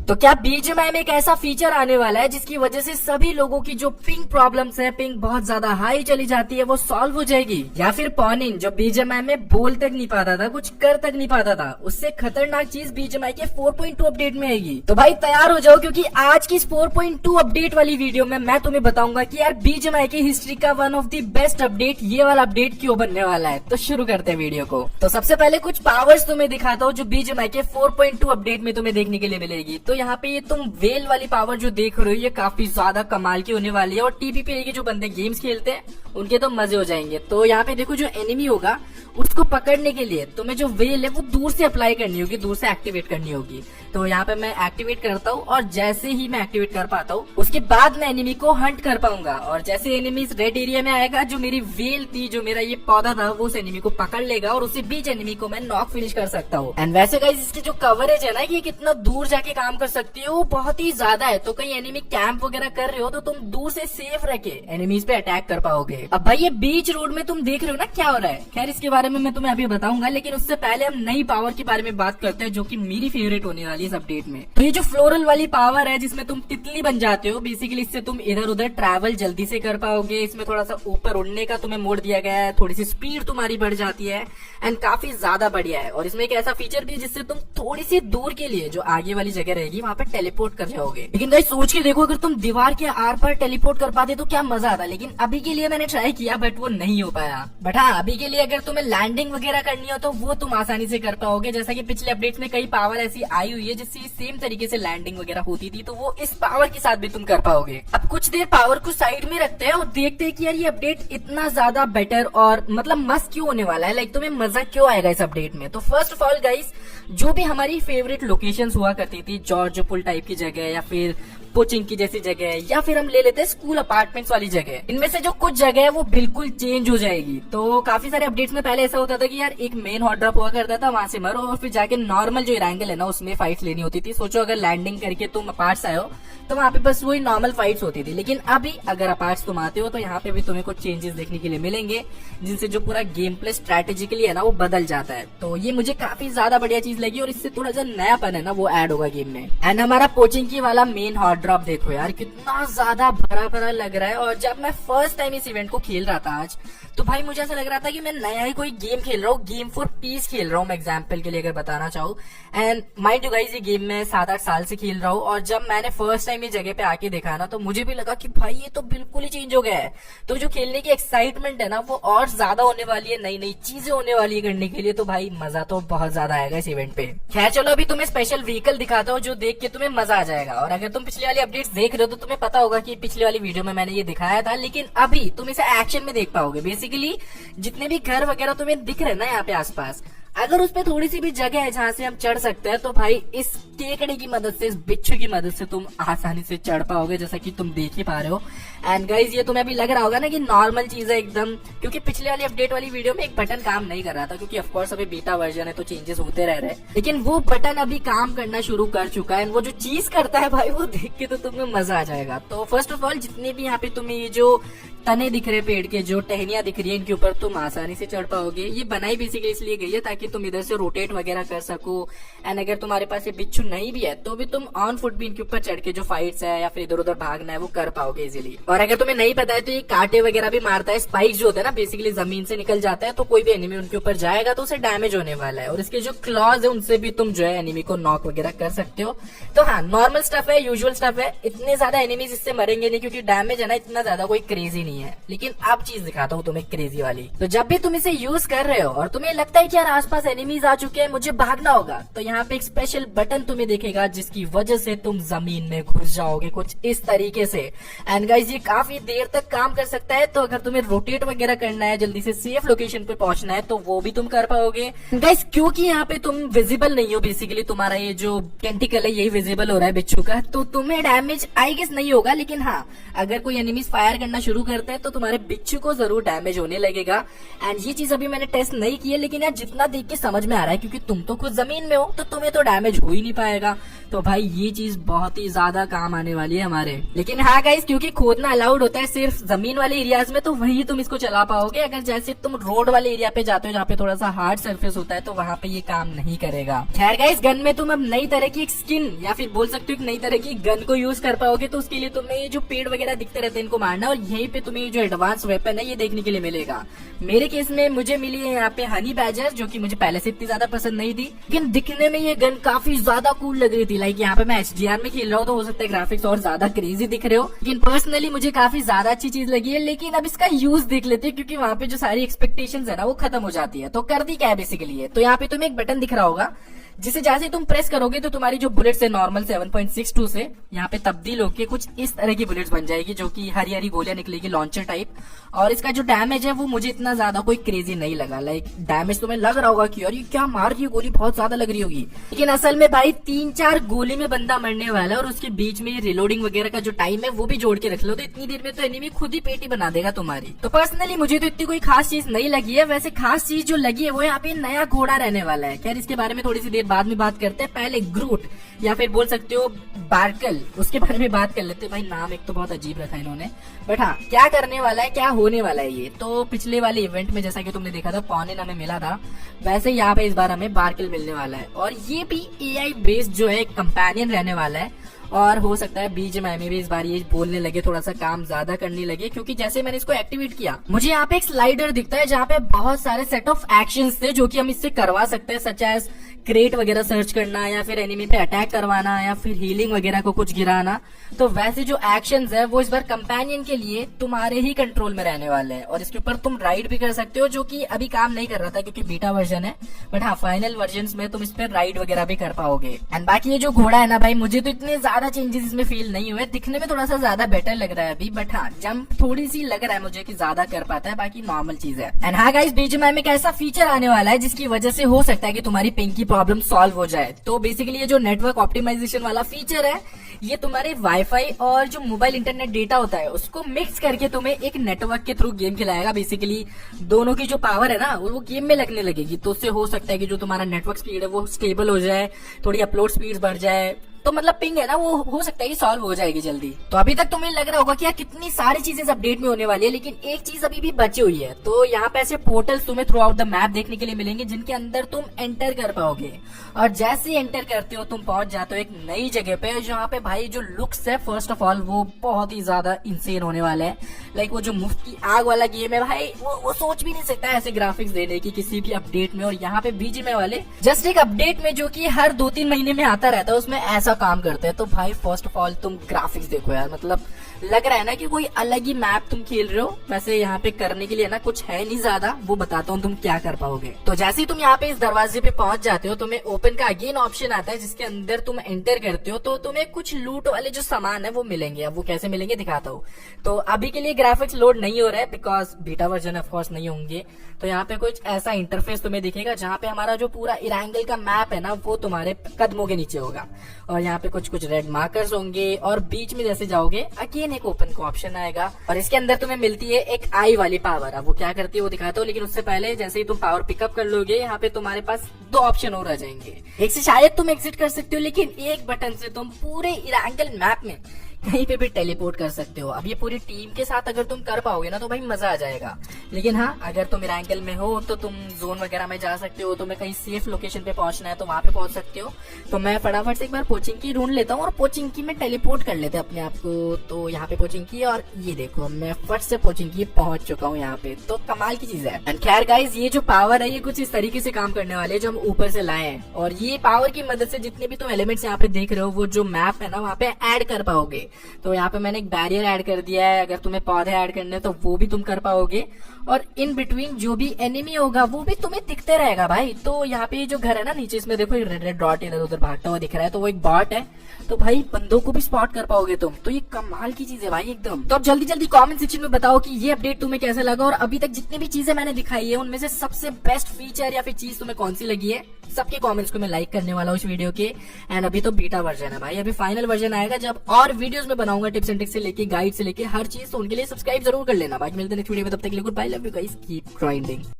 तो क्या बीजीएमआई में एक ऐसा फीचर आने वाला है जिसकी वजह से सभी लोगों की जो पिंग प्रॉब्लम्स है, पिंग बहुत ज्यादा हाई चली जाती है, वो सॉल्व हो जाएगी? या फिर पॉनिन जो बीजीएमआई में बोल तक नहीं पाता था, कुछ कर तक नहीं पाता था, उससे खतरनाक चीज बीजीएमआई के 4.2 अपडेट में आएगी? तो भाई तैयार हो जाओ, क्योंकि आज की इस 4.2 अपडेट वाली वीडियो में मैं तुम्हें बताऊंगा कि यार बीजीएमआई की हिस्ट्री का one of the best update, ये वाला अपडेट क्यों बनने वाला है। तो शुरू करते हैं वीडियो को। तो सबसे पहले कुछ पावर्स तुम्हें दिखाता हूँ जो बीजीएमआई के 4.2 अपडेट में तुम्हें देखने के लिए मिलेगी। तो यहाँ पे ये तुम वेल वाली पावर जो देख रहे हो, ये काफी ज्यादा कमाल की होने वाली है और टीवी पे के जो बंदे गेम्स खेलते हैं उनके तो मजे हो जाएंगे। तो यहाँ पे देखो, जो एनिमी होगा उसको पकड़ने के लिए तुम्हें जो वेल है वो दूर से अप्लाई करनी होगी, दूर से एक्टिवेट करनी होगी। तो यहाँ पे मैं एक्टिवेट करता हूँ और जैसे ही मैं एक्टिवेट कर पाता हूँ उसके बाद मैं एनिमी को हंट कर पाऊंगा, और जैसे एनिमी इस रेड एरिया में आएगा, जो मेरी वेल थी, जो मेरा ये पौधा था, वो उस एनिमी को पकड़ लेगा और उसी बीच एनिमी को मैं नॉक फिनिश कर सकता हूँ। एंड वैसे गाइस, इसकी जो कवरेज है ना, ये कितना दूर जाके काम कर सकती है, वो बहुत ही ज्यादा है। तो कहीं एनिमी कैंप वगैरह कर रहे हो तो तुम दूर से सेफ रह के एनिमीज पे अटैक कर पाओगे। अब भाई ये बीच रोड में तुम देख रहे हो ना क्या हो रहा है, खैर इसके बारे में मैं तुम्हें अभी बताऊंगा, लेकिन उससे पहले हम नई पावर के बारे में बात करते हैं जो कि मेरी फेवरेट होने वाली है इस अपडेट में। तो ये जो फ्लोरल वाली पावर है जिसमें तुम तितली बन जाते हो, बेसिकली इससे तुम इधर उधर ट्रैवल जल्दी से कर पाओगे। इसमें थोड़ा सा ऊपर उड़ने का तुम्हें मोड दिया गया है, थोड़ी सी स्पीड तुम्हारी बढ़ जाती है एंड काफी ज्यादा बढ़िया है। और इसमें एक ऐसा फीचर भी है जिससे तुम थोड़ी सी दूर के लिए जो आगे वाली जगह रहेगी वहां पे टेलीपोर्ट कर जाओगे। लेकिन गाइस सोच के देखो, अगर तुम दीवार के आर पार टेलीपोर्ट कर पाते तो क्या मजा आता। लेकिन अभी के लिए मैंने ट्राई किया बट वो नहीं हो पाया। बट हाँ, अभी के लिए अगर तुम्हें लैंडिंग वगैरह करनी हो तो वो तुम आसानी से कर पाओगे। जैसा कि पिछले अपडेट्स में कई पावर ऐसी आई हुई है जिससे सेम तरीके से लैंडिंग वगैरह होती थी, तो वो इस पावर के साथ भी तुम कर पाओगे। अब कुछ देर पावर को साइड में रखते हैं और देखते हैं कि यार ये अपडेट इतना ज्यादा बेटर और मतलब मस्त क्यों होने वाला है, लाइक तुम्हें मजा क्यों आएगा इस अपडेट में। तो फर्स्ट ऑफ ऑल गाइस, जो भी हमारी फेवरेट लोकेशंस हुआ करती थी, जॉर्ज पुल टाइप की जगह या फिर कोचिंग की जैसी जगह, या फिर हम ले लेते हैं स्कूल अपार्टमेंट्स वाली जगह, इनमें से जो कुछ जगह है वो बिल्कुल चेंज हो जाएगी। तो काफी सारे अपडेट्स में पहले ऐसा होता था कि यार एक मेन हॉट ड्रॉप हुआ करता था, वहां से मरो और फिर जाके नॉर्मल जो एंगल है ना उसमें फाइट्स लेनी होती थी। सोचो अगर लैंडिंग करके तुम अपार्ट्स आए हो तो वहां पे बस वही नॉर्मल फाइट्स होती थी। लेकिन अभी अगर अपार्ट्स तुम आते हो तो यहाँ पे भी तुम्हें कुछ चेंजेस देखने के लिए मिलेंगे जिनसे जो पूरा गेम प्ले स्ट्रेटेजिकली है ना वो बदल जाता है। तो ये मुझे काफी ज्यादा बढ़िया चीज लगी और इससे थोड़ा सा नयापन है ना वो ऐड होगा गेम में। एंड हमारा कोचिंग की वाला मेन हॉट ड्रॉप देखो यार, कितना ज्यादा भरा भरा लग रहा है। और जब मैं फर्स्ट टाइम इस इवेंट को खेल रहा था आज, तो भाई मुझे ऐसा लग रहा था कि मैं नया ही कोई गेम खेल रहा हूँ, गेम फॉर पीस खेल रहा हूँ मैं एग्जाम्पल के लिए अगर बताना चाहूँ। एंड माइंड यू गाइस, ये गेम मैं 7-8 साल से खेल रहा हूँ और जब मैंने फर्स्ट टाइम ये जगह पे आके देखा ना तो मुझे भी लगा कि भाई ये तो बिल्कुल ही चेंज हो गया है। तो जो खेलने की एक्साइटमेंट है ना वो और ज्यादा होने वाली है, नई नई चीजें होने वाली है करने के लिए। तो भाई मजा तो बहुत ज्यादा आएगा इस इवेंट पे। खैर चलो, अभी तुम्हें स्पेशल व्हीकल दिखाता हूँ जो देख के तुम्हें मजा आ जाएगा। और अगर तुम पिछली वाली अपडेट्स देख रहे हो तो तुम्हें पता होगा कि पिछली वाली वीडियो में मैंने ये दिखाया था, लेकिन अभी तुम इसे एक्शन में देख पाओगे। बेसिकली जितने भी घर वगैरह तुम्हें दिख रहे हैं ना यहाँ पे आसपास, अगर उस पे थोड़ी सी भी जगह है जहाँ से हम चढ़ सकते हैं तो भाई इस केकड़े की मदद से, इस बिच्छू की मदद से तुम आसानी से चढ़ पाओगे, जैसा कि तुम देख ही पा रहे हो। एंड गाइज, ये तुम्हें अभी लग रहा होगा ना कि नॉर्मल चीज है एकदम, क्योंकि पिछले वाली अपडेट वाली वीडियो में एक बटन काम नहीं कर रहा था, क्योंकि ऑफकोर्स अभी बीटा वर्जन है तो चेंजेस होते रह रहे हैं। लेकिन वो बटन अभी काम करना शुरू कर चुका है। वो जो चीज करता है भाई, वो देख के तो तुम्हें मजा आ जाएगा। तो फर्स्ट ऑफ ऑल, जितने भी यहाँ पे तुम्हें ये जो तने दिख रहे पेड़ के, जो टहनियां दिख रही है, इनके ऊपर तुम आसानी से चढ़ पाओगे। ये बनाई बेसिकली इसलिए गई है ताकि तुम इधर से रोटेट वगैरह कर सको। एंड अगर तुम्हारे पास ये बिच्छू नहीं भी है तो भी तुम ऑन फुट भी इनके ऊपर चढ़ के जो फाइट्स है या फिर इधर उधर भागना है वो कर पाओगे इजीली। और अगर तुम्हें नहीं पता है तो ये कांटे वगैरह भी मारता है, स्पाइक जो होता है ना बेसिकली जमीन से निकल जाता है, तो कोई भी एनिमी उनके ऊपर जाएगा तो उसे डैमेज होने वाला है। और इसके जो क्लॉज है उनसे भी तुम जो है एनिमी को नॉक वगैरह कर सकते हो। तो हाँ, नॉर्मल स्टफ है, यूजुअल स्टफ है, इतने ज्यादा एनिमीज इससे मरेंगे नहीं क्योंकि डैमेज है ना इतना ज्यादा कोई क्रेजी नहीं है। लेकिन अब चीज दिखाता हूँ तुम्हें क्रेजी वाली। तो जब भी तुम इसे यूज कर रहे हो और तुम्हें लगता है कि यार आसपास एनिमीज आ चुके हैं, मुझे भागना होगा, तो यहाँ पे एक स्पेशल बटन तुम्हें दिखेगा जिसकी वजह से तुम जमीन में घुस जाओगे कुछ इस तरीके से। एंड गाइस, ये काफी देर तक काम कर सकता है, तो अगर तुम्हें रोटेट वगैरह करना है, जल्दी से सेफ लोकेशन पे पहुंचना है, तो वो भी तुम कर पाओगे। गाइस, क्योंकि यहाँ पे तुम विजिबल नहीं हो, बेसिकली तुम्हारा ये जो टेंटिकल है यही विजिबल हो रहा है बिच्छू का, तो तुम्हें डैमेज आई गेस नहीं होगा। लेकिन हाँ, अगर कोई एनिमीज फायर करना शुरू करता है तो तुम्हारे बिच्छू को जरूर डैमेज होने लगेगा। एंड ये चीज अभी मैंने टेस्ट नहीं की है, लेकिन यार जितना देख के समझ में आ रहा है, क्योंकि तुम तो खुद जमीन में हो तो तुम्हें तो डैमेज हो ही नहीं पाएगा। तो भाई ये चीज बहुत ही ज्यादा काम आने वाली है हमारे। लेकिन हाँ गाइस, क्योंकि खोदना अलाउड होता है सिर्फ जमीन वाले एरियाज में, तो वही तुम इसको चला पाओगे। अगर जैसे तुम रोड वाले एरिया पे जाते हो जहाँ पे थोड़ा सा हार्ड सरफेस होता है, तो वहाँ पे ये काम नहीं करेगा। खैर गाइस, गन में तुम अब नई तरह की एक स्किन या फिर बोल सकते हो एक नई तरह की गन को यूज कर पाओगे। तो उसके लिए तुम्हें ये जो पेड़ वगैरह दिखते रहते हैं इनको मारना, और यहीं पे तुम्हें जो एडवांस वेपन है ये देखने के लिए मिलेगा। मेरे केस में मुझे मिली है यहाँ पे हनी बैजर, जो कि मुझे पहले से इतनी ज्यादा पसंद नहीं थी, लेकिन दिखने में ये गन काफी ज्यादा कूल लग रही थी। लाइक यहाँ पे मैं HDR में खेल रहा हूँ तो हो सकता है ग्राफिक्स और ज्यादा क्रेजी दिख रहे हो, लेकिन पर्सनली मुझे काफी ज्यादा अच्छी चीज लगी है। लेकिन अब इसका यूज देख लेते हैं, क्योंकि वहाँ पे जो सारी एक्सपेक्टेशंस है ना वो खत्म हो जाती है। तो कर दी क्या है बेसिकली है, तो यहाँ पे तुम्हें एक बटन दिख रहा होगा, जिसे जैसे तुम प्रेस करोगे तो तुम्हारी जो बुलेट्स है नॉर्मल 7.62 से यहाँ पे तब्दील होके कुछ इस तरह की बुलेट्स बन जाएगी, जो कि हरी हरी गोलियां निकलेगी लॉन्चर टाइप। और इसका जो डैमेज है वो मुझे इतना ज्यादा कोई क्रेजी नहीं लगा। लाइक डैमेज तुम्हें लग रहा होगा कि यार ये क्या मार रही है गोली, बहुत ज्यादा लग रही होगी, लेकिन असल में भाई 3-4 गोली में बंदा मरने वाला है। और उसके बीच में रिलोडिंग वगैरह का जो टाइम है वो भी जोड़ के रख लो, तो इतनी देर में तो एनिमी खुद ही पेटी बना देगा तुम्हारी। तो पर्सनली मुझे तो इतनी कोई खास चीज नहीं लगी है। वैसे खास चीज जो लगी है वो यहाँ पे नया घोड़ा रहने वाला है। खैर इसके बारे में थोड़ी सी देर बाद में बात करते हैं। पहले ग्रूट या फिर बोल सकते हो बार्कल, उसके बारे में बात कर लेते हैं। भाई नाम एक तो बहुत अजीब रखा है इन्होंने, बट हाँ क्या करने वाला है, क्या होने वाला है ये, तो पिछले वाले इवेंट में जैसा कि तुमने देखा था पॉनिन हमें मिला था, वैसे यहाँ पे इस बार हमें बार्कल मिलने वाला है। और ये भी AI बेस्ड जो है कंपेनियन रहने वाला है। और हो सकता है BGMI में भी इस बार ये बोलने लगे, थोड़ा सा काम ज्यादा करने लगे, क्योंकि जैसे मैंने इसको एक्टिवेट किया मुझे यहाँ पे एक स्लाइडर दिखता है जहाँ पे बहुत सारे सेट ऑफ एक्शंस थे जो कि हम इससे करवा सकते हैं, सच एज क्रेट वगैरह सर्च करना या फिर एनिमी पे अटैक करवाना या फिर हीलिंग वगैरह को कुछ गिराना। तो वैसे जो एक्शंस है वो इस बार कंपेनियन के लिए तुम्हारे ही कंट्रोल में रहने वाले हैं। और इसके ऊपर तुम राइड भी कर सकते हो, जो कि अभी काम नहीं कर रहा था क्योंकि बीटा वर्जन है, बट हाँ फाइनल वर्जन में तुम इस पर राइड वगैरह भी कर पाओगे। एंड बाकी ये जो घोड़ा है ना भाई, मुझे तो इतने ज्यादा चेंजेस इसमें फील नहीं हुए, दिखने में थोड़ा सा ज्यादा बेटर लग रहा है अभी, बट हाँ जंप थोड़ी सी लग रहा है मुझे कि ज्यादा कर पाता है, बाकी नॉर्मल चीज है। एंड हाँ गाइस, BGMI में एक ऐसा फीचर आने वाला है जिसकी वजह से हो सकता है कि तुम्हारी पिंग की प्रॉब्लम सॉल्व हो जाए। तो बेसिकली ये जो नेटवर्क ऑप्टिमाइजेशन वाला फीचर है, ये तुम्हारे वाईफाई और जो मोबाइल इंटरनेट डेटा होता है उसको मिक्स करके तुम्हें एक नेटवर्क के थ्रू गेम खिलाएगा। बेसिकली दोनों की जो पावर है ना वो गेम में लगने लगेगी, तो उससे हो सकता है कि जो तुम्हारा नेटवर्क स्पीड है वो स्टेबल हो जाए, थोड़ी अपलोड स्पीड बढ़ जाए, तो मतलब पिंग है ना वो हो सकता है कि सॉल्व हो जाएगी जल्दी। तो अभी तक तुम्हें लग रहा होगा कि यार कितनी सारी चीजें अपडेट में होने वाली है, लेकिन एक चीज अभी भी बची हुई है। तो यहाँ पे ऐसे पोर्टल्स तुम्हें थ्रू आउट द मैप देखने के लिए मिलेंगे जिनके अंदर तुम एंटर कर पाओगे। और जैसे ही एंटर करते हो तुम पहुंच जाते हो एक नई जगह पे, जहाँ पे भाई जो लुक्स है फर्स्ट ऑफ ऑल वो बहुत ही ज्यादा इंसेन होने वाला है। लाइक वो जो मुफ्त की आग वाला गेम है भाई, वो सोच भी नहीं सकता ऐसे ग्राफिक्स देने की किसी भी अपडेट में। और यहाँ पे BGMI वाले जस्ट एक अपडेट में जो की हर 2-3 महीने में आता रहता है उसमें ऐसा काम करते हैं। तो भाई फर्स्ट ऑफ ऑल तुम ग्राफिक्स देखो यार, मतलब लग रहा है ना कि कोई अलग ही मैप तुम खेल रहे हो। वैसे यहाँ पे करने के लिए ना कुछ है नहीं ज्यादा, वो बताता हूँ तुम क्या कर पाओगे। तो जैसे ही तुम यहाँ पे इस दरवाजे पे पहुंच जाते हो तुम्हें ओपन का अगेन ऑप्शन आता है, जिसके अंदर तुम एंटर करते हो तो तुम्हें कुछ लूट वाले जो सामान है वो मिलेंगे। अब वो कैसे मिलेंगे दिखाता हूँ। तो अभी के लिए ग्राफिक्स लोड नहीं हो रहा है because beta version of course नहीं होंगे। तो यहाँ पे कुछ ऐसा इंटरफेस तुम्हें दिखेगा जहाँ पे हमारा जो पूरा इरांगल का मैप है ना वो तुम्हारे कदमों के नीचे होगा। और यहाँ पे कुछ रेड मार्कर्स होंगे और बीच में जैसे जाओगे अगेन एक ओपन का ऑप्शन आएगा और इसके अंदर तुम्हें मिलती है एक आई वाली पावर। अब वो क्या करती है वो दिखाता हूँ, लेकिन उससे पहले जैसे ही तुम पावर पिकअप कर लोगे यहाँ पे तुम्हारे पास 2 ऑप्शन और आ जाएंगे। एक से शायद तुम एग्जिट कर सकते हो, लेकिन एक बटन से तुम पूरे इरांगल मैप में कहीं पे भी टेलीपोर्ट कर सकते हो। अब ये पूरी टीम के साथ अगर तुम कर पाओगे ना तो भाई मजा आ जाएगा। लेकिन हाँ अगर तुम इरांगल में हो तो तुम जोन वगैरह में जा सकते हो, तुम्हें कहीं सेफ लोकेशन पे पहुंचना है तो वहां पे पहुंच सकते हो। तो मैं फटाफट से एक बार पोचिंकी ढूंढ लेता हूँ और पोचिंकी में टेलीपोर्ट कर लेते हैं अपने आप को। तो यहाँ पे पोचिंकी और ये देखो मैं फट से पोचिंकी पहुंच चुका हूँ यहाँ पे। तो कमाल की चीज है। एंड खैर गाइस, ये जो पावर है ये कुछ इस तरीके से काम करने वाले है जो हम ऊपर से लाए हैं। और ये पावर की मदद से जितने भी तुम एलिमेंट्स यहाँ पे देख रहे हो वो जो मैप है ना वहाँ पे ऐड कर पाओगे। तो यहाँ पे मैंने एक बैरियर ऐड कर दिया है, अगर तुम्हें पौधे ऐड करने तो वो भी तुम कर पाओगे। और इन बिटवीन जो भी एनिमी होगा वो भी तुम्हें दिखते रहेगा भाई। तो यहाँ पे जो घर है ना नीचे इसमें देखो रेड रेड डॉट इधर उधर भागता हुआ दिख रहा है, तो वो एक बॉट है। तो भाई बंदों को भी स्पॉट कर पाओगे तुम। तो ये कमाल की चीज है भाई एकदम। तो अब जल्दी जल्दी कमेंट सेक्शन में बताओ कि ये अपडेट तुम्हें कैसा लगा और अभी तक जितनी भी चीजें मैंने दिखाई है उनमें से सबसे बेस्ट फीचर या फिर चीज तुम्हें कौन सी लगी है। सबके कमेंट्स को मैं लाइक करने वाला हूँ इस वीडियो के। एंड अभी तो बीटा वर्जन है भाई, अभी फाइनल वर्जन आएगा जब और वीडियोस में बनाऊंगा टिप्स एंड ट्रिक्स से लेके गाइड से लेके हर चीज। तो उनके लिए सब्सक्राइब जरूर कर लेना। बाकी मिलते हैं नेक्स्ट वीडियो में, तब तक के लिए good bye, love you guys, keep grinding.